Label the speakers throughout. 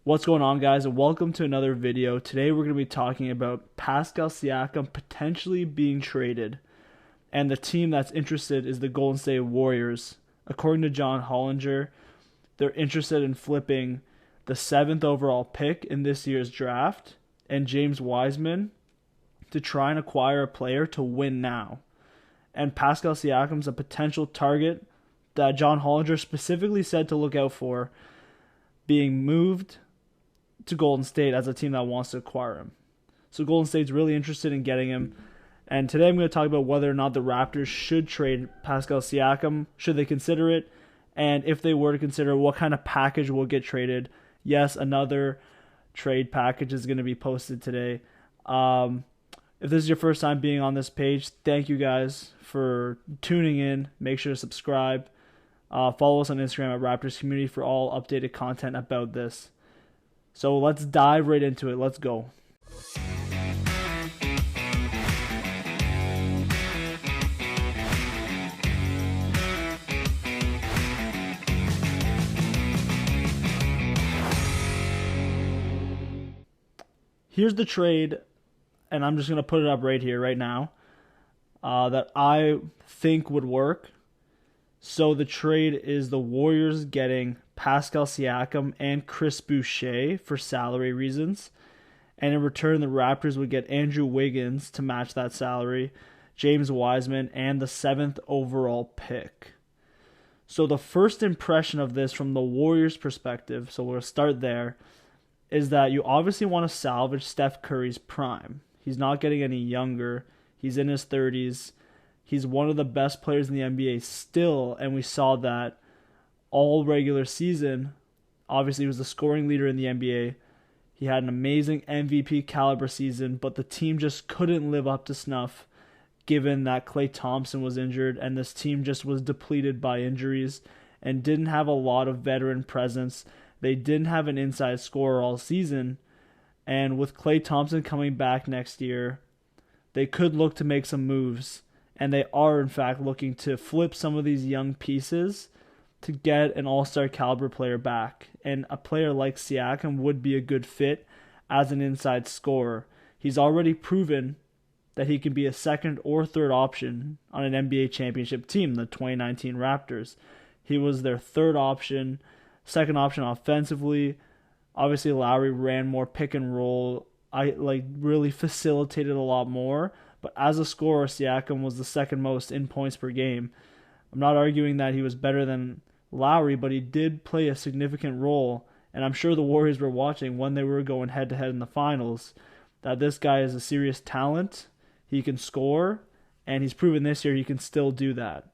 Speaker 1: What's going on, guys, and welcome to another video. Today we're going to be talking about Pascal Siakam potentially being traded, and the team that's interested is the Golden State Warriors. According to John Hollinger, they're interested in flipping the 7th overall pick in this year's draft and James Wiseman to try and acquire a player to win now. And Pascal Siakam's a potential target that John Hollinger specifically said to look out for being moved to Golden State as a team that wants to acquire him. So Golden State's really interested in getting him. And today I'm going to talk about whether or not the Raptors should trade Pascal Siakam, should they consider it, and if they were to consider, what kind of package will get traded. Yes, another trade package is going to be posted today. If this is your first time being on this page, thank you guys for tuning in. Make sure to subscribe. Follow us on Instagram at Raptors Community for all updated content about this. So let's dive right into it. Let's go. Here's the trade, and I'm just going to put it up right here, right now, that I think would work. So the trade is the Warriors getting Pascal Siakam and Chris Boucher for salary reasons. And in return, the Raptors would get Andrew Wiggins to match that salary, James Wiseman, and the 7th overall pick. So the first impression of this from the Warriors' perspective, so we'll start there, is that you obviously want to salvage Steph Curry's prime. He's not getting any younger. He's in his 30s. He's one of the best players in the NBA still, and we saw that all regular season. Obviously, he was the scoring leader in the NBA. He had an amazing MVP caliber season, but the team just couldn't live up to snuff given that Klay Thompson was injured, and this team just was depleted by injuries and didn't have a lot of veteran presence. They didn't have an inside scorer all season, and with Klay Thompson coming back next year, they could look to make some moves. And they are, in fact, looking to flip some of these young pieces to get an all-star caliber player back. And a player like Siakam would be a good fit as an inside scorer. He's already proven that he can be a second or third option on an NBA championship team, the 2019 Raptors. He was their third option, second option offensively. Obviously, Lowry ran more pick and roll. Really facilitated a lot more. But as a scorer, Siakam was the second most in points per game. I'm not arguing that he was better than Lowry, but he did play a significant role. And I'm sure the Warriors were watching when they were going head-to-head in the finals that this guy is a serious talent. He can score, and he's proven this year he can still do that.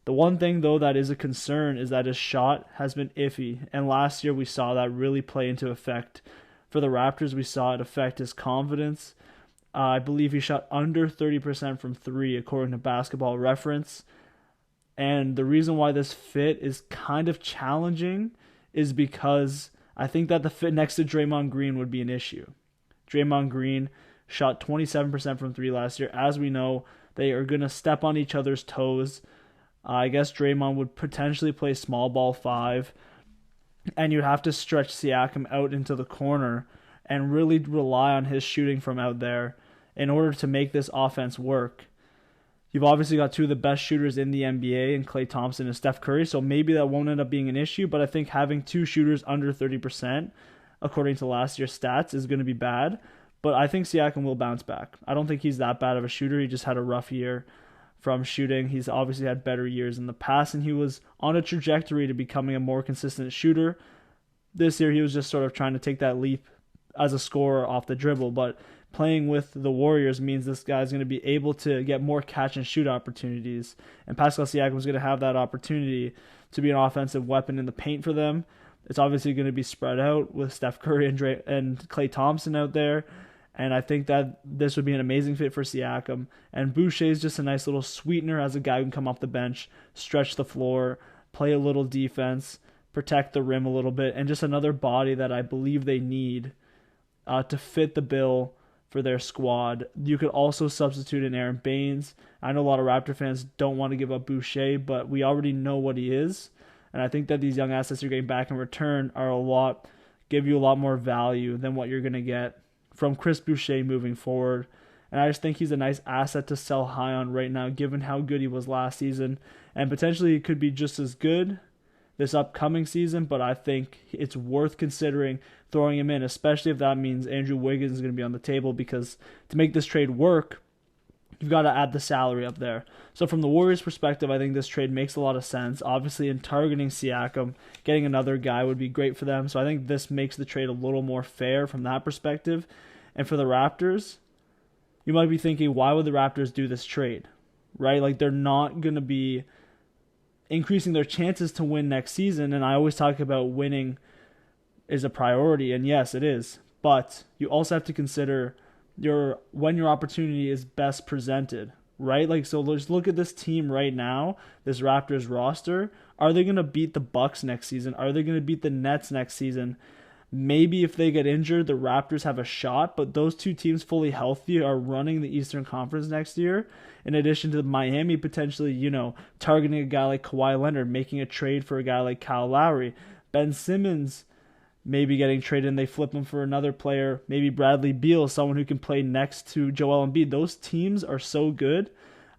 Speaker 1: The one thing, though, that is a concern is that his shot has been iffy. And last year we saw that really play into effect. For the Raptors, we saw it affect his confidence. I believe he shot under 30% from 3, according to Basketball Reference. And the reason why this fit is kind of challenging is because I think that the fit next to Draymond Green would be an issue. Draymond Green shot 27% from 3 last year. As we know, they are going to step on each other's toes. I guess Draymond would potentially play small ball 5, and you'd have to stretch Siakam out into the corner and really rely on his shooting from out there in order to make this offense work. You've obviously got two of the best shooters in the NBA in Klay Thompson and Steph Curry, so maybe that won't end up being an issue, but I think having two shooters under 30%, according to last year's stats, is going to be bad. But I think Siakam will bounce back. I don't think he's that bad of a shooter. He just had a rough year from shooting. He's obviously had better years in the past, and he was on a trajectory to becoming a more consistent shooter. This year he was just sort of trying to take that leap as a scorer off the dribble, but playing with the Warriors means this guy's going to be able to get more catch and shoot opportunities, and Pascal Siakam is going to have that opportunity to be an offensive weapon in the paint for them. It's obviously going to be spread out with Steph Curry and Klay Thompson out there, and I think that this would be an amazing fit for Siakam. And Boucher is just a nice little sweetener as a guy who can come off the bench, stretch the floor, play a little defense, protect the rim a little bit, and just another body that I believe they need to fit the bill for their squad. You could also substitute in Aaron Baines. I know a lot of Raptor fans don't want to give up Boucher, but we already know what he is. And I think that these young assets you're getting back in return are a lot give you a lot more value than what you're going to get from Chris Boucher moving forward. And I just think he's a nice asset to sell high on right now, given how good he was last season. And potentially he could be just as good this upcoming season, but I think it's worth considering throwing him in, especially if that means Andrew Wiggins is going to be on the table, because to make this trade work, you've got to add the salary up there. So from the Warriors' perspective, I think this trade makes a lot of sense. Obviously, in targeting Siakam, getting another guy would be great for them. So I think this makes the trade a little more fair from that perspective. And for the Raptors, you might be thinking, why would the Raptors do this trade? Right? Like, they're not going to be increasing their chances to win next season. And I always talk about winning is a priority, and yes, it is. But you also have to consider when your opportunity is best presented, right? Like, so let's look at this team right now, this Raptors roster. Are they going to beat the Bucks next season? Are they going to beat the Nets next season? Maybe if they get injured, the Raptors have a shot, but those two teams fully healthy are running the Eastern Conference next year. In addition to Miami potentially, targeting a guy like Kawhi Leonard, making a trade for a guy like Kyle Lowry. Ben Simmons maybe getting traded and they flip him for another player. Maybe Bradley Beal, someone who can play next to Joel Embiid. Those teams are so good.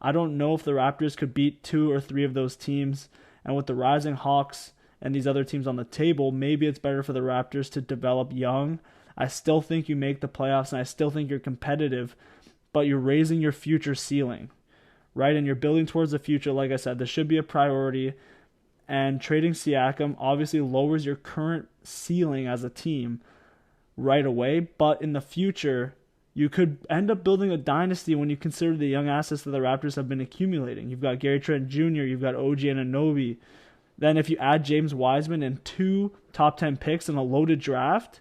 Speaker 1: I don't know if the Raptors could beat 2 or 3 of those teams. And with the Rising Hawks and these other teams on the table, maybe it's better for the Raptors to develop young. I still think you make the playoffs, and I still think you're competitive, but you're raising your future ceiling, right? And you're building towards the future. Like I said, this should be a priority. And trading Siakam obviously lowers your current ceiling as a team right away, but in the future, you could end up building a dynasty when you consider the young assets that the Raptors have been accumulating. You've got Gary Trent Jr., you've got OG Anunoby. Then if you add James Wiseman and 2 top 10 picks in a loaded draft,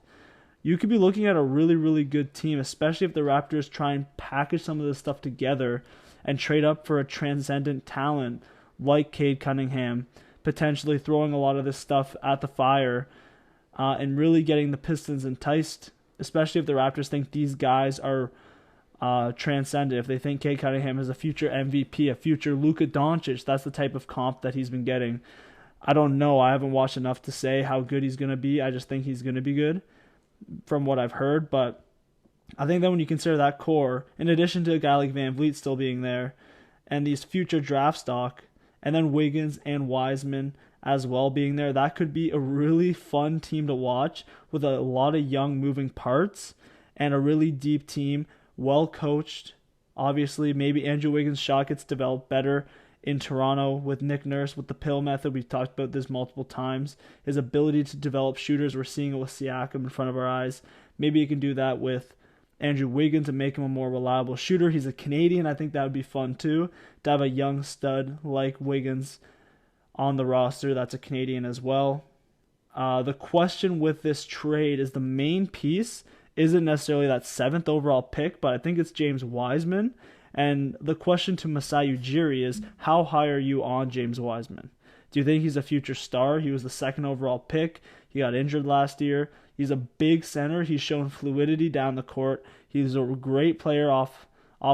Speaker 1: you could be looking at a really, really good team, especially if the Raptors try and package some of this stuff together and trade up for a transcendent talent like Cade Cunningham, potentially throwing a lot of this stuff at the fire and really getting the Pistons enticed, especially if the Raptors think these guys are transcendent. If they think Cade Cunningham is a future MVP, a future Luka Doncic, that's the type of comp that he's been getting. I don't know. I haven't watched enough to say how good he's going to be. I just think he's going to be good from what I've heard. But I think that when you consider that core, in addition to a guy like Van Vliet still being there, and these future draft stock, and then Wiggins and Wiseman as well being there, that could be a really fun team to watch with a lot of young moving parts and a really deep team, well coached. Obviously, maybe Andrew Wiggins' shot gets developed better in Toronto with Nick Nurse, with the pill method. We've talked about this multiple times. His ability to develop shooters, we're seeing it with Siakam in front of our eyes. Maybe he can do that with Andrew Wiggins and make him a more reliable shooter. He's a Canadian. I think that would be fun too, to have a young stud like Wiggins on the roster that's a Canadian as well. The question with this trade is the main piece isn't necessarily that 7th overall pick, but I think it's James Wiseman. And the question to Masai Ujiri is, how high are you on James Wiseman? Do you think he's a future star? He was the 2nd overall pick. He got injured last year. He's a big center. He's shown fluidity down the court. He's a great player off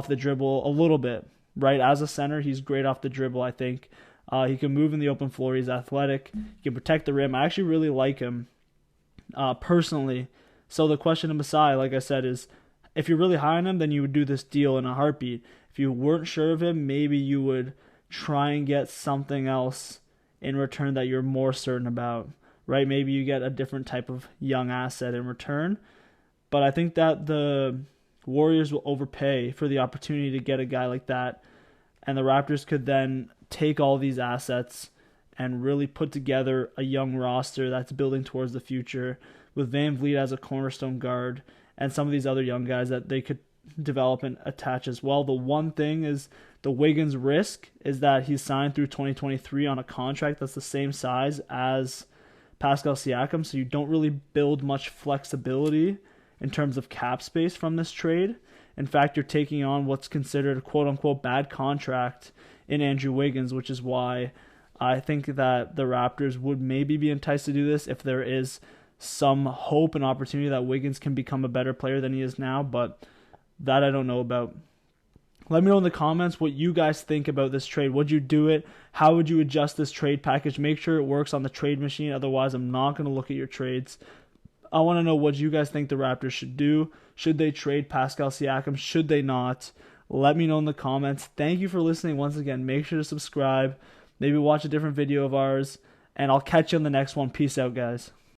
Speaker 1: the dribble a little bit, right? As a center, he's great off the dribble, I think. He can move in the open floor. He's athletic. He can protect the rim. I actually really like him personally. So the question to Masai, like I said, is if you're really high on him, then you would do this deal in a heartbeat. If you weren't sure of him, maybe you would try and get something else in return that you're more certain about, right? Maybe you get a different type of young asset in return. But I think that the Warriors will overpay for the opportunity to get a guy like that. And the Raptors could then take all these assets and really put together a young roster that's building towards the future with Van Vliet as a cornerstone guard and some of these other young guys that they could develop and attach as well. The one thing is the Wiggins risk is that he's signed through 2023 on a contract that's the same size as Pascal Siakam, so you don't really build much flexibility in terms of cap space from this trade. In fact, you're taking on what's considered a quote-unquote bad contract in Andrew Wiggins, which is why I think that the Raptors would maybe be enticed to do this if there is some hope and opportunity that Wiggins can become a better player than he is now, but that I don't know about. Let me know in the comments what you guys think about this trade. Would you do it? How would you adjust this trade package? Make sure it works on the trade machine. Otherwise, I'm not going to look at your trades. I want to know what you guys think the Raptors should do. Should they trade Pascal Siakam? Should they not? Let me know in the comments. Thank you for listening once again. Make sure to subscribe. Maybe watch a different video of ours. And I'll catch you on the next one. Peace out, guys.